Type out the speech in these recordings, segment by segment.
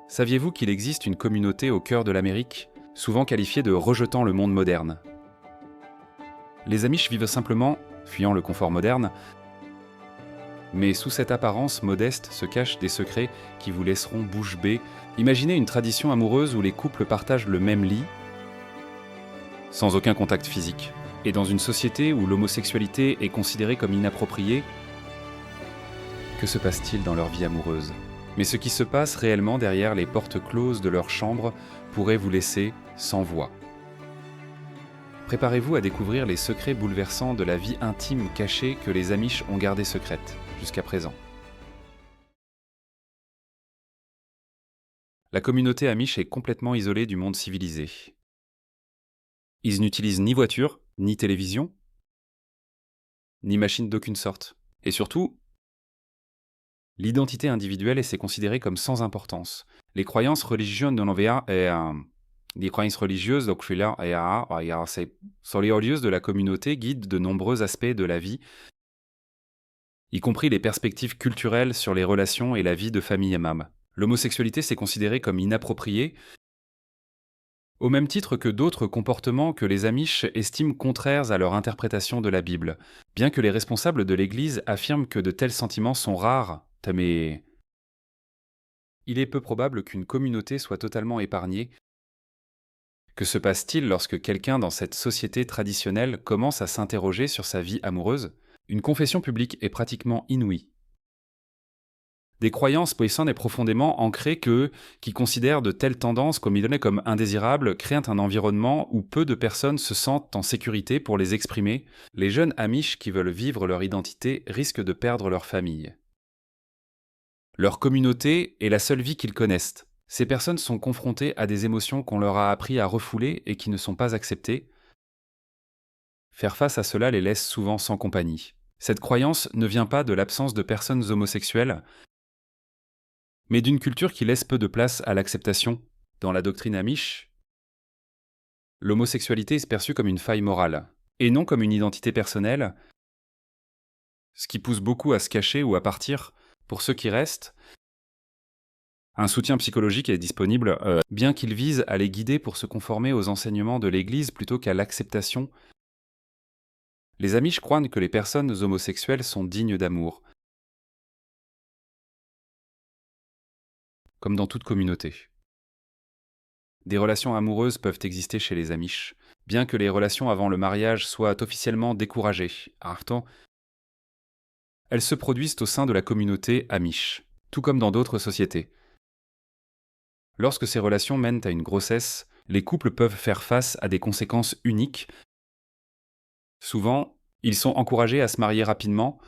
Saviez-vous qu'il existe une communauté au cœur de l'Amérique, souvent qualifiée de rejetant le monde moderne? Les Amish vivent simplement, fuyant le confort moderne, mais sous cette apparence modeste se cachent des secrets qui vous laisseront bouche bée. Imaginez une tradition amoureuse où les couples partagent le même lit, sans aucun contact physique. Et dans une société où l'homosexualité est considérée comme inappropriée, que se passe-t-il dans leur vie amoureuse? Mais ce qui se passe réellement derrière les portes closes de leur chambre pourrait vous laisser sans voix. Préparez-vous à découvrir les secrets bouleversants de la vie intime cachée que les Amish ont gardée secrète jusqu'à présent. La communauté Amish est complètement isolée du monde civilisé. Ils n'utilisent ni voiture, ni télévision, ni machine d'aucune sorte. Et surtout, l'identité individuelle est considérée comme sans importance. Les croyances religieuses de la communauté guident de nombreux aspects de la vie, y compris les perspectives culturelles sur les relations et la vie de famille même. L'homosexualité s'est considérée comme inappropriée, au même titre que d'autres comportements que les Amish estiment contraires à leur interprétation de la Bible, bien que les responsables de l'Église affirment que de tels sentiments sont rares, mais il est peu probable qu'une communauté soit totalement épargnée. Que se passe-t-il lorsque quelqu'un dans cette société traditionnelle commence à s'interroger sur sa vie amoureuse? Une confession publique est pratiquement inouïe. Des croyances puissantes et profondément ancrées qui considèrent de telles tendances comme indésirables créent un environnement où peu de personnes se sentent en sécurité pour les exprimer. Les jeunes Amish qui veulent vivre leur identité risquent de perdre leur famille. Leur communauté est la seule vie qu'ils connaissent. Ces personnes sont confrontées à des émotions qu'on leur a appris à refouler et qui ne sont pas acceptées. Faire face à cela les laisse souvent sans compagnie. Cette croyance ne vient pas de l'absence de personnes homosexuelles, mais d'une culture qui laisse peu de place à l'acceptation. Dans la doctrine Amish, l'homosexualité est perçue comme une faille morale, et non comme une identité personnelle, ce qui pousse beaucoup à se cacher ou à partir. Pour ceux qui restent, un soutien psychologique est disponible, bien qu'il vise à les guider pour se conformer aux enseignements de l'Église plutôt qu'à l'acceptation. Les Amish croient que les personnes homosexuelles sont dignes d'amour, comme dans toute communauté. Des relations amoureuses peuvent exister chez les Amish, bien que les relations avant le mariage soient officiellement découragées. Pourtant, elles se produisent au sein de la communauté Amish, tout comme dans d'autres sociétés. Lorsque ces relations mènent à une grossesse, les couples peuvent faire face à des conséquences uniques. Souvent, ils sont encouragés à se marier rapidement,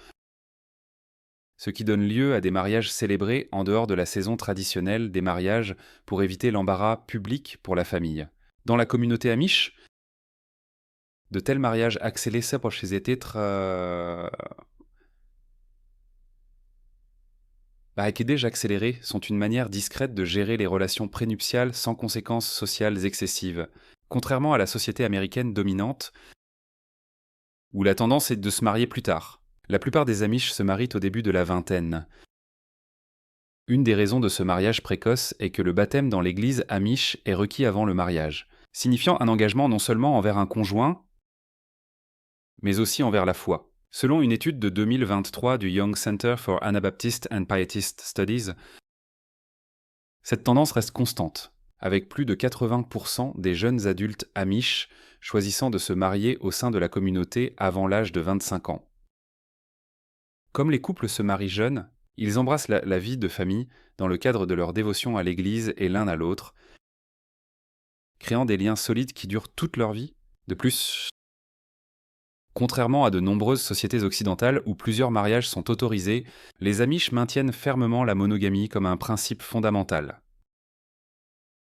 ce qui donne lieu à des mariages célébrés en dehors de la saison traditionnelle des mariages pour éviter l'embarras public pour la famille. Dans la communauté Amish, de tels mariages accélérés sont une manière discrète de gérer les relations prénuptiales sans conséquences sociales excessives. Contrairement à la société américaine dominante, où la tendance est de se marier plus tard. La plupart des Amish se marient au début de la vingtaine. Une des raisons de ce mariage précoce est que le baptême dans l'église Amish est requis avant le mariage, signifiant un engagement non seulement envers un conjoint, mais aussi envers la foi. Selon une étude de 2023 du Young Center for Anabaptist and Pietist Studies, cette tendance reste constante, avec plus de 80% des jeunes adultes Amish choisissant de se marier au sein de la communauté avant l'âge de 25 ans. Comme les couples se marient jeunes, ils embrassent la vie de famille dans le cadre de leur dévotion à l'Église et l'un à l'autre, créant des liens solides qui durent toute leur vie. De plus, contrairement à de nombreuses sociétés occidentales où plusieurs mariages sont autorisés, les Amish maintiennent fermement la monogamie comme un principe fondamental.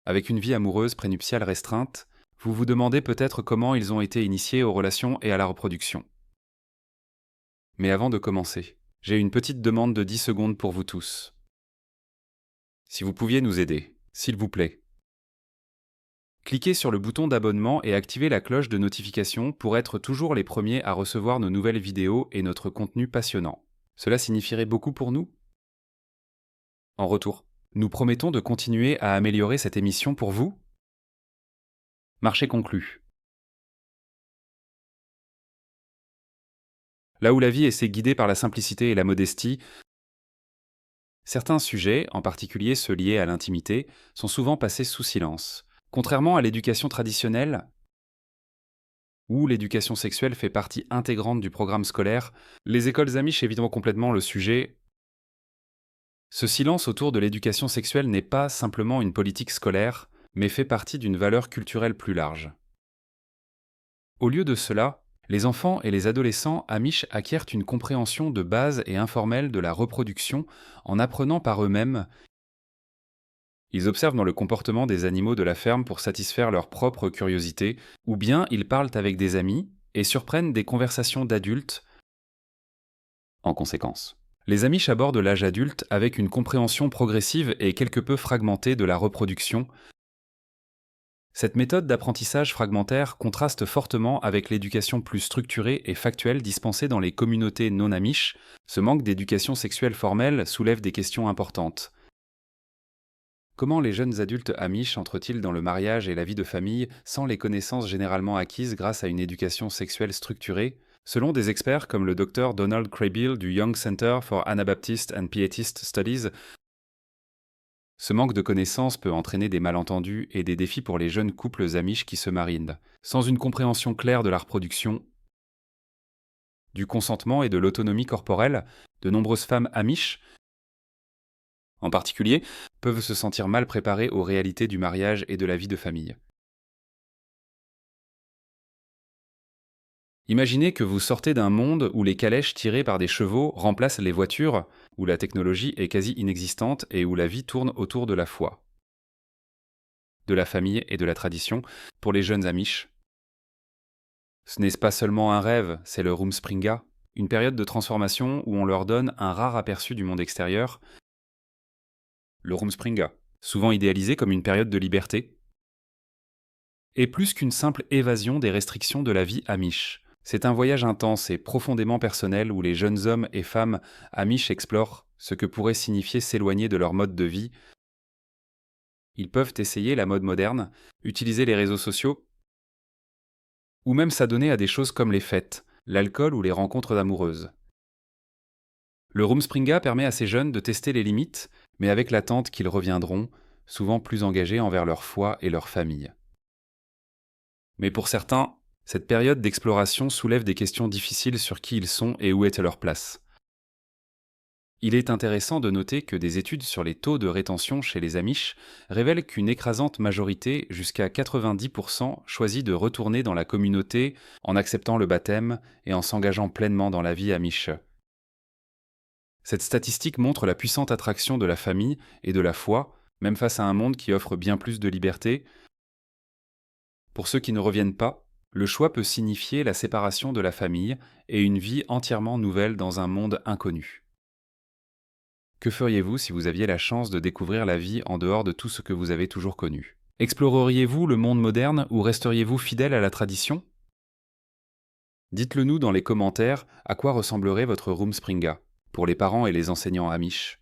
Avec une vie amoureuse prénuptiale restreinte, vous vous demandez peut-être comment ils ont été initiés aux relations et à la reproduction. Mais avant de commencer, j'ai une petite demande de 10 secondes pour vous tous. Si vous pouviez nous aider, s'il vous plaît. Cliquez sur le bouton d'abonnement et activez la cloche de notification pour être toujours les premiers à recevoir nos nouvelles vidéos et notre contenu passionnant. Cela signifierait beaucoup pour nous. En retour, Nous promettons de continuer à améliorer cette émission pour vous. Marché conclu. Là où la vie essaie guidée par la simplicité et la modestie, certains sujets, en particulier ceux liés à l'intimité, sont souvent passés sous silence. Contrairement à l'éducation traditionnelle, où l'éducation sexuelle fait partie intégrante du programme scolaire, les écoles amish évitant complètement le sujet. Ce silence autour de l'éducation sexuelle n'est pas simplement une politique scolaire, mais fait partie d'une valeur culturelle plus large. Au lieu de cela, les enfants et les adolescents amish acquièrent une compréhension de base et informelle de la reproduction en apprenant par eux-mêmes. Ils observent dans le comportement des animaux de la ferme pour satisfaire leur propre curiosité, ou bien ils parlent avec des amis et surprennent des conversations d'adultes en conséquence. Les Amish abordent l'âge adulte avec une compréhension progressive et quelque peu fragmentée de la reproduction. Cette méthode d'apprentissage fragmentaire contraste fortement avec l'éducation plus structurée et factuelle dispensée dans les communautés non Amish. Ce manque d'éducation sexuelle formelle soulève des questions importantes. Comment les jeunes adultes Amish entrent-ils dans le mariage et la vie de famille sans les connaissances généralement acquises grâce à une éducation sexuelle structurée? Selon des experts comme le Dr Donald Kraybill du Young Center for Anabaptist and Pietist Studies, ce manque de connaissances peut entraîner des malentendus et des défis pour les jeunes couples Amish qui se marient. Sans une compréhension claire de la reproduction, du consentement et de l'autonomie corporelle, de nombreuses femmes Amish, en particulier, peuvent se sentir mal préparées aux réalités du mariage et de la vie de famille. Imaginez que vous sortez d'un monde où les calèches tirées par des chevaux remplacent les voitures, où la technologie est quasi inexistante et où la vie tourne autour de la foi, de la famille et de la tradition pour les jeunes Amish. Ce n'est pas seulement un rêve, c'est le Rumspringa, une période de transformation où on leur donne un rare aperçu du monde extérieur. Le Rumspringa, souvent idéalisé comme une période de liberté, est plus qu'une simple évasion des restrictions de la vie Amish. C'est un voyage intense et profondément personnel où les jeunes hommes et femmes Amish explorent ce que pourrait signifier s'éloigner de leur mode de vie. Ils peuvent essayer la mode moderne, utiliser les réseaux sociaux, ou même s'adonner à des choses comme les fêtes, l'alcool ou les rencontres amoureuses. Le Rumspringa permet à ces jeunes de tester les limites, mais avec l'attente qu'ils reviendront, souvent plus engagés envers leur foi et leur famille. Mais pour certains, cette période d'exploration soulève des questions difficiles sur qui ils sont et où est leur place. Il est intéressant de noter que des études sur les taux de rétention chez les Amish révèlent qu'une écrasante majorité, jusqu'à 90%, choisit de retourner dans la communauté en acceptant le baptême et en s'engageant pleinement dans la vie Amish. Cette statistique montre la puissante attraction de la famille et de la foi, même face à un monde qui offre bien plus de liberté. Pour ceux qui ne reviennent pas, le choix peut signifier la séparation de la famille et une vie entièrement nouvelle dans un monde inconnu. Que feriez-vous si vous aviez la chance de découvrir la vie en dehors de tout ce que vous avez toujours connu? Exploreriez-vous le monde moderne ou resteriez-vous fidèle à la tradition? Dites-le nous dans les commentaires à quoi ressemblerait votre Rumspringa, pour les parents et les enseignants Amish.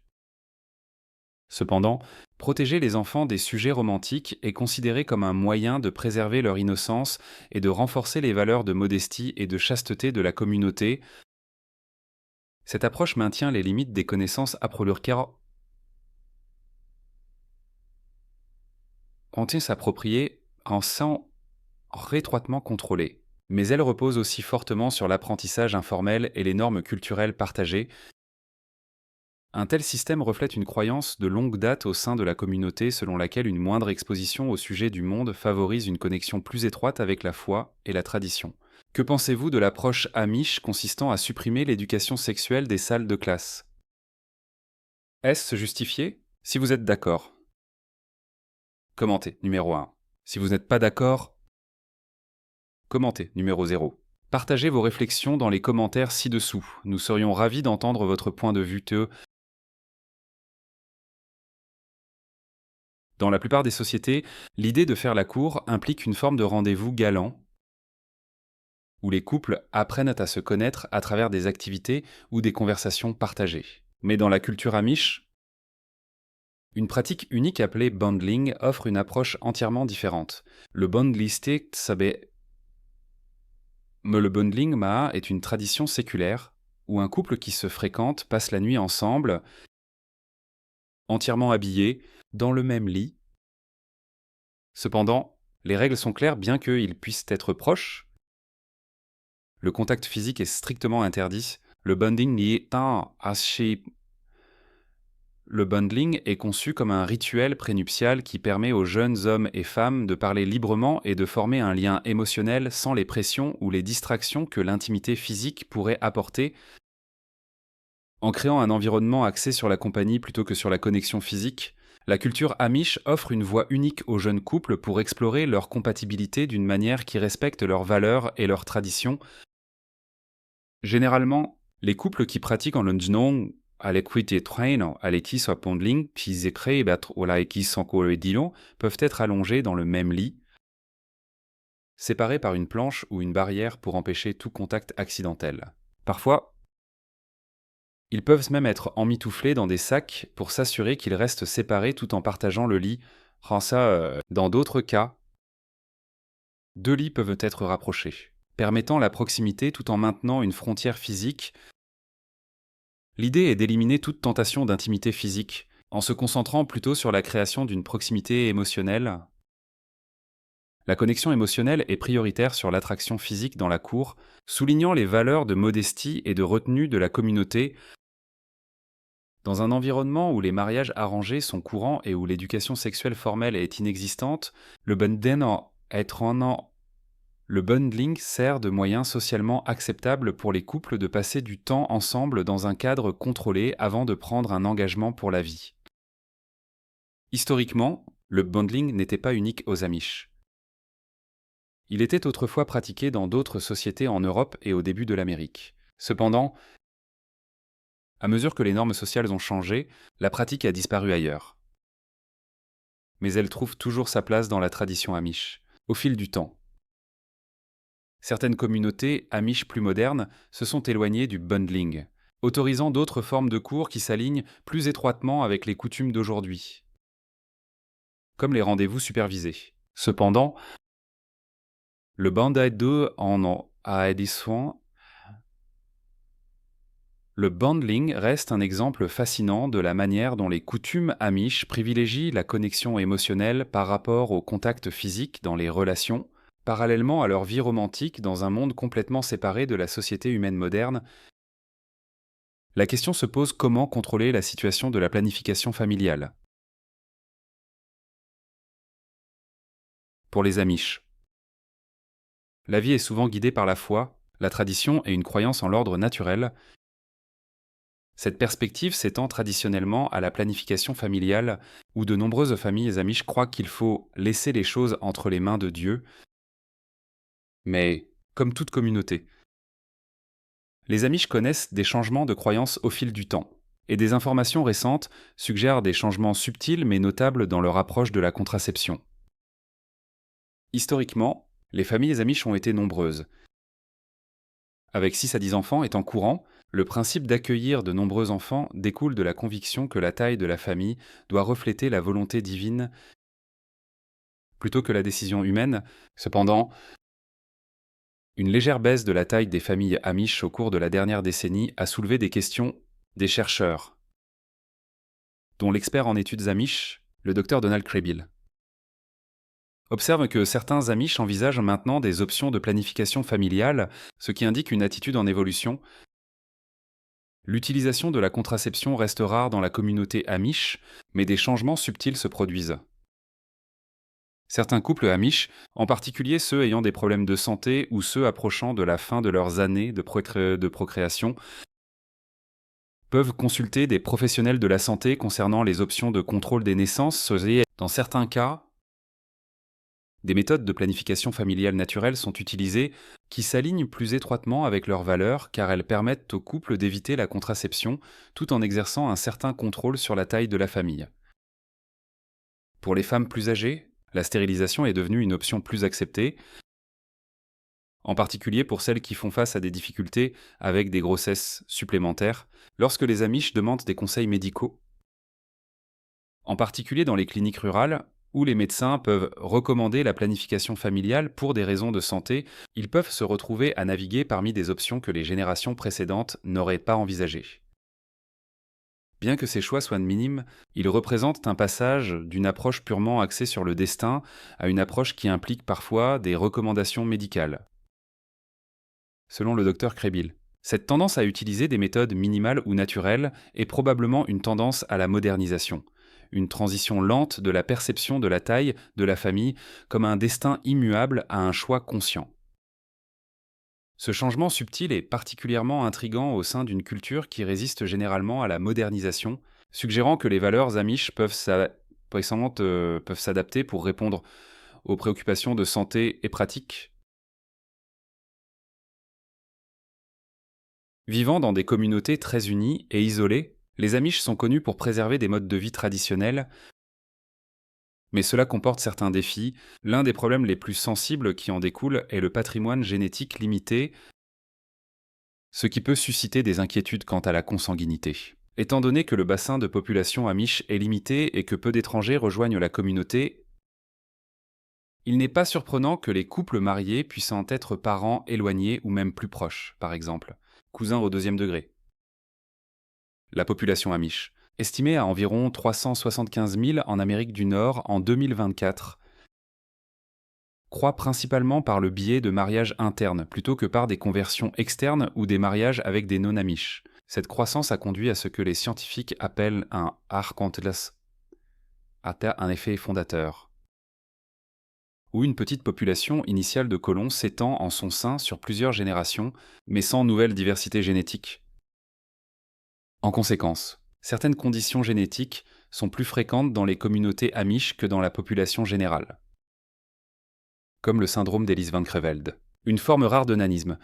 Cependant, protéger les enfants des sujets romantiques est considéré comme un moyen de préserver leur innocence et de renforcer les valeurs de modestie et de chasteté de la communauté. Cette approche maintient les limites des connaissances approlurcaires. On s'approprier en sans étroitement contrôlée. Mais elle repose aussi fortement sur l'apprentissage informel et les normes culturelles partagées. Un tel système reflète une croyance de longue date au sein de la communauté selon laquelle une moindre exposition au sujet du monde favorise une connexion plus étroite avec la foi et la tradition. Que pensez-vous de l'approche Amish consistant à supprimer l'éducation sexuelle des salles de classe? Est-ce justifié? Si vous êtes d'accord, commentez, numéro 1. Si vous n'êtes pas d'accord, commentez, numéro 0. Partagez vos réflexions dans les commentaires ci-dessous. Nous serions ravis d'entendre votre point de vue. Dans la plupart des sociétés, l'idée de faire la cour implique une forme de rendez-vous galant, où les couples apprennent à se connaître à travers des activités ou des conversations partagées. Mais dans la culture amish, Une pratique unique appelée bundling offre une approche entièrement différente. Le bundlistik sabe- le bundling maa est une tradition séculaire où un couple qui se fréquente passe la nuit ensemble, entièrement habillés, dans le même lit. Cependant, les règles sont claires bien qu'ils puissent être proches. Le contact physique est strictement interdit. Le bundling est un ashi- Le bundling est conçu comme un rituel prénuptial qui permet aux jeunes hommes et femmes de parler librement et de former un lien émotionnel sans les pressions ou les distractions que l'intimité physique pourrait apporter, en créant un environnement axé sur la compagnie plutôt que sur la connexion physique. La culture Amish offre une voie unique aux jeunes couples pour explorer leur compatibilité d'une manière qui respecte leurs valeurs et leurs traditions. Généralement, les couples qui pratiquent en Lundnong Alequite Train, Aleki soit Pondling, Pizekre, Batr Olaeki Sankoedilo, peuvent être allongés dans le même lit, séparés par une planche ou une barrière pour empêcher tout contact accidentel. Parfois, ils peuvent même être emmitouflés dans des sacs pour s'assurer qu'ils restent séparés tout en partageant le lit. Dans d'autres cas, deux lits peuvent être rapprochés, permettant la proximité tout en maintenant une frontière physique. L'idée est d'éliminer toute tentation d'intimité physique, en se concentrant plutôt sur la création d'une proximité émotionnelle. La connexion émotionnelle est prioritaire sur l'attraction physique dans la cour, soulignant les valeurs de modestie et de retenue de la communauté. Dans un environnement où les mariages arrangés sont courants et où l'éducation sexuelle formelle est inexistante, le bundling sert de moyen socialement acceptable pour les couples de passer du temps ensemble dans un cadre contrôlé avant de prendre un engagement pour la vie. Historiquement, le bundling n'était pas unique aux Amish. Il était autrefois pratiqué dans d'autres sociétés en Europe et au début de l'Amérique. Cependant, à mesure que les normes sociales ont changé, la pratique a disparu ailleurs. Mais elle trouve toujours sa place dans la tradition Amish, au fil du temps. Certaines communautés Amish plus modernes se sont éloignées du bundling, autorisant d'autres formes de cours qui s'alignent plus étroitement avec les coutumes d'aujourd'hui, comme les rendez-vous supervisés. Cependant, le bandai-do en a des soins. Le bundling reste un exemple fascinant de la manière dont les coutumes amish privilégient la connexion émotionnelle par rapport au contact physique dans les relations, parallèlement à leur vie romantique dans un monde complètement séparé de la société humaine moderne. La question se pose: comment contrôler la situation de la planification familiale pour les amish? La vie est souvent guidée par la foi, la tradition et une croyance en l'ordre naturel. Cette perspective s'étend traditionnellement à la planification familiale, où de nombreuses familles amish croient qu'il faut laisser les choses entre les mains de Dieu. Mais, comme toute communauté, les amish connaissent des changements de croyances au fil du temps, et des informations récentes suggèrent des changements subtils mais notables dans leur approche de la contraception. Historiquement, les familles amish ont été nombreuses. Avec 6 à 10 enfants étant courant, le principe d'accueillir de nombreux enfants découle de la conviction que la taille de la famille doit refléter la volonté divine plutôt que la décision humaine. Cependant, une légère baisse de la taille des familles amish au cours de la dernière décennie a soulevé des questions. Des chercheurs, dont l'expert en études amish, le Dr Donald Krehbiel, observent que certains amish envisagent maintenant des options de planification familiale, ce qui indique une attitude en évolution. L'utilisation de la contraception reste rare dans la communauté amish, mais des changements subtils se produisent. Certains couples amish, en particulier ceux ayant des problèmes de santé ou ceux approchant de la fin de leurs années de procréation, peuvent consulter des professionnels de la santé concernant les options de contrôle des naissances. Dans certains cas, des méthodes de planification familiale naturelle sont utilisées qui s'alignent plus étroitement avec leurs valeurs car elles permettent aux couples d'éviter la contraception tout en exerçant un certain contrôle sur la taille de la famille. Pour les femmes plus âgées, la stérilisation est devenue une option plus acceptée, en particulier pour celles qui font face à des difficultés avec des grossesses supplémentaires. Lorsque les amish demandent des conseils médicaux, en particulier dans les cliniques rurales, où les médecins peuvent recommander la planification familiale pour des raisons de santé. Ils peuvent se retrouver à naviguer parmi des options que les générations précédentes n'auraient pas envisagées. Bien que ces choix soient minimes, ils représentent un passage d'une approche purement axée sur le destin à une approche qui implique parfois des recommandations médicales. Selon le docteur Krebil, cette tendance à utiliser des méthodes minimales ou naturelles est probablement une tendance à la modernisation, une transition lente de la perception de la taille de la famille comme un destin immuable à un choix conscient. Ce changement subtil est particulièrement intrigant au sein d'une culture qui résiste généralement à la modernisation, suggérant que les valeurs amish peuvent s'adapter pour répondre aux préoccupations de santé et pratiques. Vivant dans des communautés très unies et isolées, les Amish sont connus pour préserver des modes de vie traditionnels, mais cela comporte certains défis. L'un des problèmes les plus sensibles qui en découle est le patrimoine génétique limité, ce qui peut susciter des inquiétudes quant à la consanguinité. Étant donné que le bassin de population Amish est limité et que peu d'étrangers rejoignent la communauté, il n'est pas surprenant que les couples mariés puissent en être parents éloignés ou même plus proches, par exemple, cousins au deuxième degré. La population Amish, estimée à environ 375 000 en Amérique du Nord en 2024, croît principalement par le biais de mariages internes plutôt que par des conversions externes ou des mariages avec des non-Amish. Cette croissance a conduit à ce que les scientifiques appellent un Archantlas, un effet fondateur, où une petite population initiale de colons s'étend en son sein sur plusieurs générations, mais sans nouvelle diversité génétique. En conséquence, certaines conditions génétiques sont plus fréquentes dans les communautés Amish que dans la population générale, comme le syndrome d'Ellis Van Creveld, une forme rare de nanisme,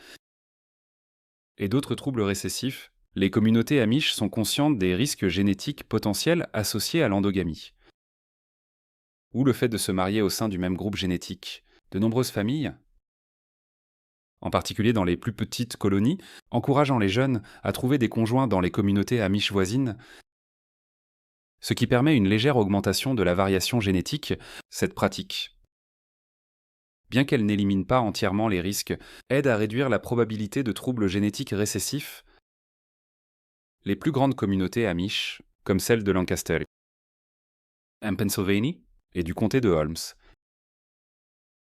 et d'autres troubles récessifs. Les communautés Amish sont conscientes des risques génétiques potentiels associés à l'endogamie, ou le fait de se marier au sein du même groupe génétique. De nombreuses familles, en particulier dans les plus petites colonies, encourageant les jeunes à trouver des conjoints dans les communautés Amish voisines, ce qui permet une légère augmentation de la variation génétique. Cette pratique, bien qu'elle n'élimine pas entièrement les risques, aide à réduire la probabilité de troubles génétiques récessifs. Les plus grandes communautés Amish, comme celle de Lancaster, en Pennsylvanie, et du comté de Holmes,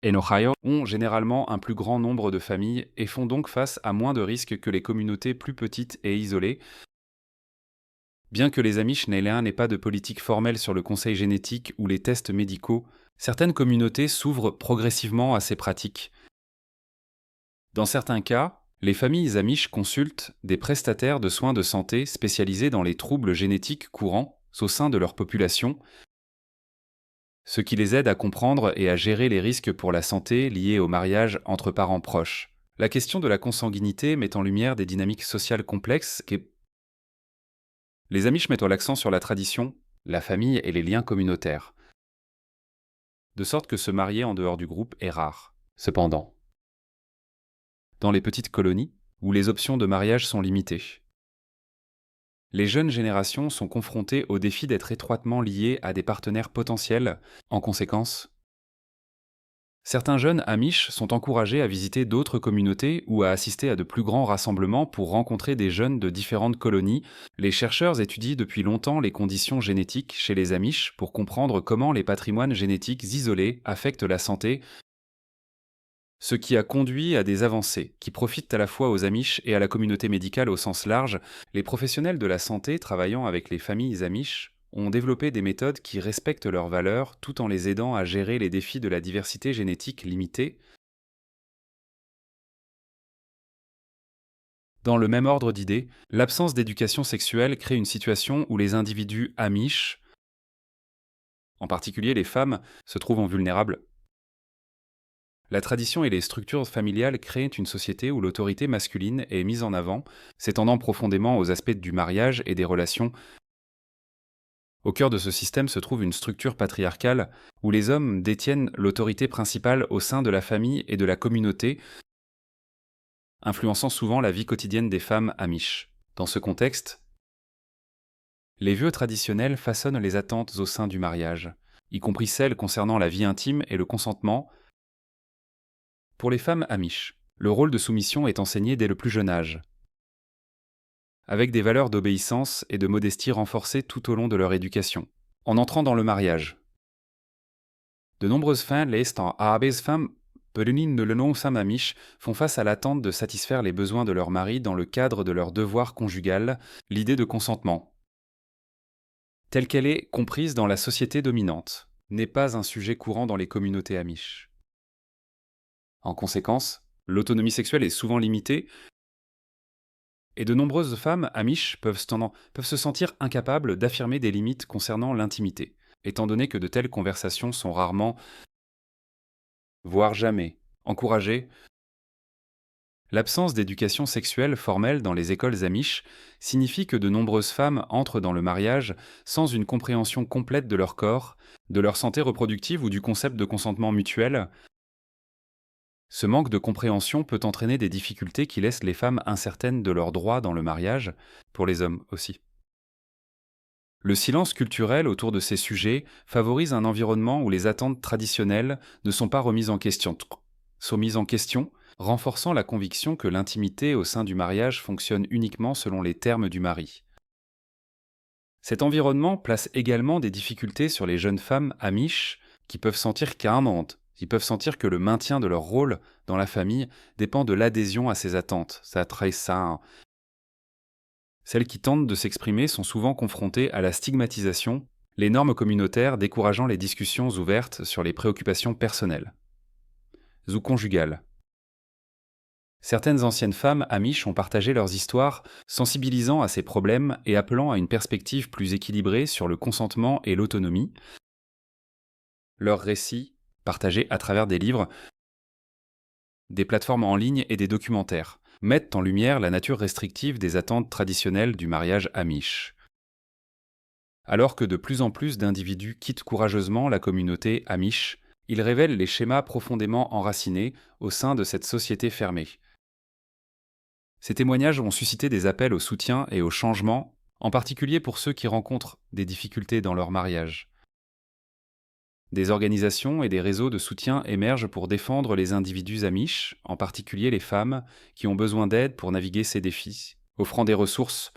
en Ohio, ont généralement un plus grand nombre de familles et font donc face à moins de risques que les communautés plus petites et isolées. Bien que les Amish n'aient pas de politique formelle sur le conseil génétique ou les tests médicaux, certaines communautés s'ouvrent progressivement à ces pratiques. Dans certains cas, les familles Amish consultent des prestataires de soins de santé spécialisés dans les troubles génétiques courants au sein de leur population, ce qui les aide à comprendre et à gérer les risques pour la santé liés au mariage entre parents proches. La question de la consanguinité met en lumière des dynamiques sociales complexes. Les Amish mettent l'accent sur la tradition, la famille et les liens communautaires, de sorte que se marier en dehors du groupe est rare. Cependant, dans les petites colonies, où les options de mariage sont limitées, les jeunes générations sont confrontées au défi d'être étroitement liées à des partenaires potentiels. En conséquence, certains jeunes Amish sont encouragés à visiter d'autres communautés ou à assister à de plus grands rassemblements pour rencontrer des jeunes de différentes colonies. Les chercheurs étudient depuis longtemps les conditions génétiques chez les Amish pour comprendre comment les patrimoines génétiques isolés affectent la santé, ce qui a conduit à des avancées qui profitent à la fois aux Amish et à la communauté médicale au sens large. Les professionnels de la santé travaillant avec les familles Amish ont développé des méthodes qui respectent leurs valeurs tout en les aidant à gérer les défis de la diversité génétique limitée. Dans le même ordre d'idées, l'absence d'éducation sexuelle crée une situation où les individus Amish, en particulier les femmes, se trouvent vulnérables. La tradition et les structures familiales créent une société où l'autorité masculine est mise en avant, s'étendant profondément aux aspects du mariage et des relations. Au cœur de ce système se trouve une structure patriarcale où les hommes détiennent l'autorité principale au sein de la famille et de la communauté, influençant souvent la vie quotidienne des femmes Amish. Dans ce contexte, Les vœux traditionnels façonnent les attentes au sein du mariage, y compris celles concernant la vie intime et le consentement. Pour les femmes amish, le rôle de soumission est enseigné dès le plus jeune âge, avec des valeurs d'obéissance et de modestie renforcées tout au long de leur éducation. En entrant dans le mariage, de nombreuses femmes leest en arbeidsfemmes amish font face à l'attente de satisfaire les besoins de leur mari dans le cadre de leur devoir conjugal, l'idée de consentement, telle qu'elle est comprise dans la société dominante, n'est pas un sujet courant dans les communautés amish. En conséquence, l'autonomie sexuelle est souvent limitée et de nombreuses femmes amish peuvent se sentir incapables d'affirmer des limites concernant l'intimité, étant donné que de telles conversations sont rarement, voire jamais, encouragées. L'absence d'éducation sexuelle formelle dans les écoles amish signifie que de nombreuses femmes entrent dans le mariage sans une compréhension complète de leur corps, de leur santé reproductive ou du concept de consentement mutuel. Ce manque de compréhension peut entraîner des difficultés qui laissent les femmes incertaines de leurs droits dans le mariage, pour les hommes aussi. Le silence culturel autour de ces sujets favorise un environnement où les attentes traditionnelles ne sont pas sont mises en question, renforçant la conviction que l'intimité au sein du mariage fonctionne uniquement selon les termes du mari. Cet environnement place également des difficultés sur les jeunes femmes amish qui peuvent sentir ils peuvent sentir que le maintien de leur rôle dans la famille dépend de l'adhésion à ces attentes. Ça traite ça, hein. Celles qui tentent de s'exprimer sont souvent confrontées à la stigmatisation, les normes communautaires décourageant les discussions ouvertes sur les préoccupations personnelles ou conjugales. Certaines anciennes femmes amish ont partagé leurs histoires, sensibilisant à ces problèmes et appelant à une perspective plus équilibrée sur le consentement et l'autonomie. Leurs récits, partagés à travers des livres, des plateformes en ligne et des documentaires, mettent en lumière la nature restrictive des attentes traditionnelles du mariage amish. Alors que de plus en plus d'individus quittent courageusement la communauté amish, ils révèlent les schémas profondément enracinés au sein de cette société fermée. Ces témoignages ont suscité des appels au soutien et au changement, en particulier pour ceux qui rencontrent des difficultés dans leur mariage. Des organisations et des réseaux de soutien émergent pour défendre les individus amish, en particulier les femmes, qui ont besoin d'aide pour naviguer ces défis, offrant des ressources,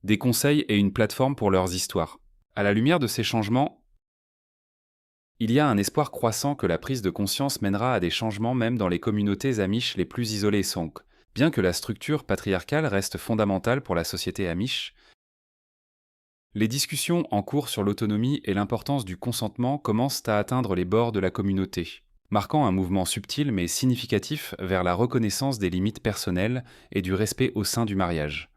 des conseils et une plateforme pour leurs histoires. À la lumière de ces changements, il y a un espoir croissant que la prise de conscience mènera à des changements même dans les communautés amish les plus isolées. Bien que la structure patriarcale reste fondamentale pour la société amish, les discussions en cours sur l'autonomie et l'importance du consentement commencent à atteindre les bords de la communauté, marquant un mouvement subtil mais significatif vers la reconnaissance des limites personnelles et du respect au sein du mariage.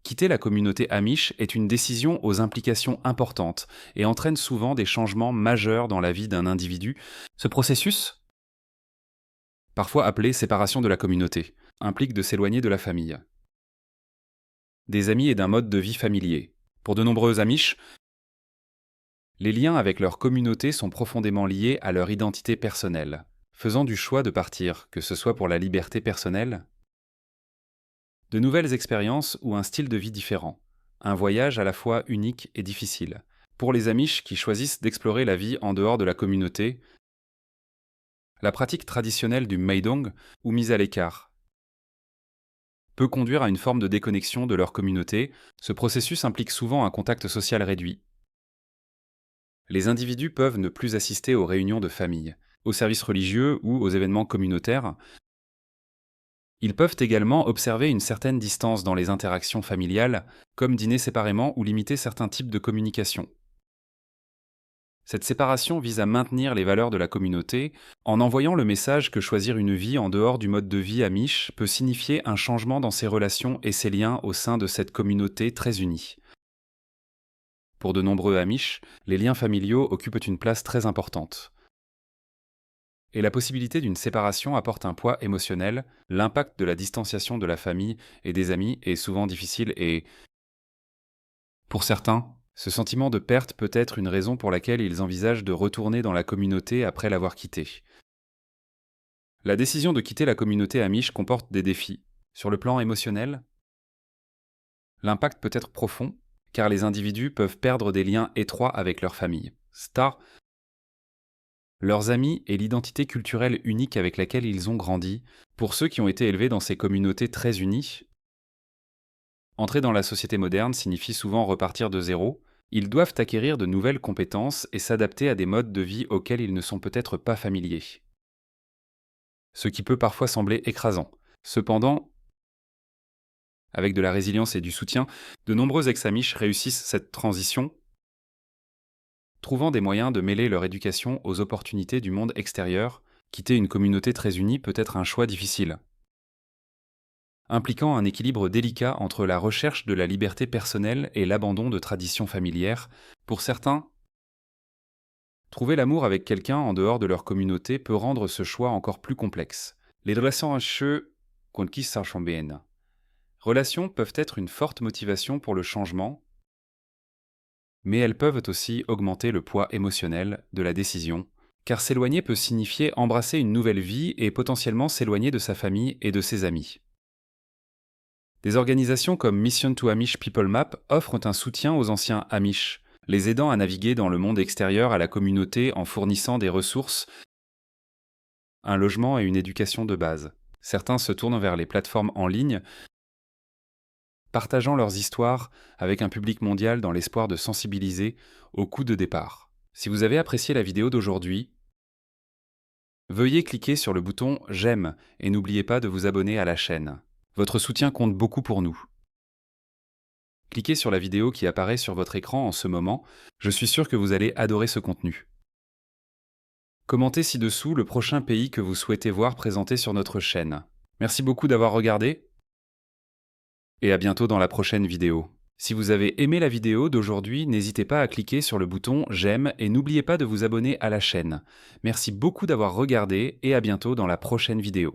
Quitter la communauté amish est une décision aux implications importantes et entraîne souvent des changements majeurs dans la vie d'un individu. Ce processus, parfois appelé séparation de la communauté, implique de s'éloigner de la famille, des amis et d'un mode de vie familier. Pour de nombreux amish, les liens avec leur communauté sont profondément liés à leur identité personnelle, faisant du choix de partir, que ce soit pour la liberté personnelle, de nouvelles expériences ou un style de vie différent. Un voyage à la fois unique et difficile. Pour les amish qui choisissent d'explorer la vie en dehors de la communauté, la pratique traditionnelle du Meidong, ou mise à l'écart, peut conduire à une forme de déconnexion de leur communauté. Ce processus implique souvent un contact social réduit. Les individus peuvent ne plus assister aux réunions de famille, aux services religieux ou aux événements communautaires. Ils peuvent également observer une certaine distance dans les interactions familiales, comme dîner séparément ou limiter certains types de communication. Cette séparation vise à maintenir les valeurs de la communauté en envoyant le message que choisir une vie en dehors du mode de vie amish peut signifier un changement dans ses relations et ses liens au sein de cette communauté très unie. Pour de nombreux amish, les liens familiaux occupent une place très importante. Et la possibilité d'une séparation apporte un poids émotionnel. L'impact de la distanciation de la famille et des amis est souvent difficile et, pour certains, ce sentiment de perte peut être une raison pour laquelle ils envisagent de retourner dans la communauté après l'avoir quittée. La décision de quitter la communauté amish comporte des défis, Sur le plan émotionnel, l'impact peut être profond, car les individus peuvent perdre des liens étroits avec leur famille, stars, leurs amis et l'identité culturelle unique avec laquelle ils ont grandi. Pour ceux qui ont été élevés dans ces communautés très unies, entrer dans la société moderne signifie souvent repartir de zéro. Ils doivent acquérir de nouvelles compétences et s'adapter à des modes de vie auxquels ils ne sont peut-être pas familiers, ce qui peut parfois sembler écrasant. Cependant, avec de la résilience et du soutien, de nombreux ex-Amish réussissent cette transition, trouvant des moyens de mêler leur éducation aux opportunités du monde extérieur. Quitter une communauté très unie peut être un choix difficile, impliquant un équilibre délicat entre la recherche de la liberté personnelle et l'abandon de traditions familières. Pour certains, trouver l'amour avec quelqu'un en dehors de leur communauté peut rendre ce choix encore plus complexe. Les relations peuvent être une forte motivation pour le changement, mais elles peuvent aussi augmenter le poids émotionnel de la décision, car s'éloigner peut signifier embrasser une nouvelle vie et potentiellement s'éloigner de sa famille et de ses amis. Des organisations comme Mission to Amish People Map offrent un soutien aux anciens Amish, les aidant à naviguer dans le monde extérieur à la communauté en fournissant des ressources, un logement et une éducation de base. Certains se tournent vers les plateformes en ligne, partageant leurs histoires avec un public mondial dans l'espoir de sensibiliser au coup de départ. Si vous avez apprécié la vidéo d'aujourd'hui, veuillez cliquer sur le bouton « J'aime » et n'oubliez pas de vous abonner à la chaîne. Votre soutien compte beaucoup pour nous. Cliquez sur la vidéo qui apparaît sur votre écran en ce moment, je suis sûr que vous allez adorer ce contenu. Commentez ci-dessous le prochain pays que vous souhaitez voir présenté sur notre chaîne. Merci beaucoup d'avoir regardé et à bientôt dans la prochaine vidéo. Si vous avez aimé la vidéo d'aujourd'hui, n'hésitez pas à cliquer sur le bouton « J'aime » et n'oubliez pas de vous abonner à la chaîne. Merci beaucoup d'avoir regardé et à bientôt dans la prochaine vidéo.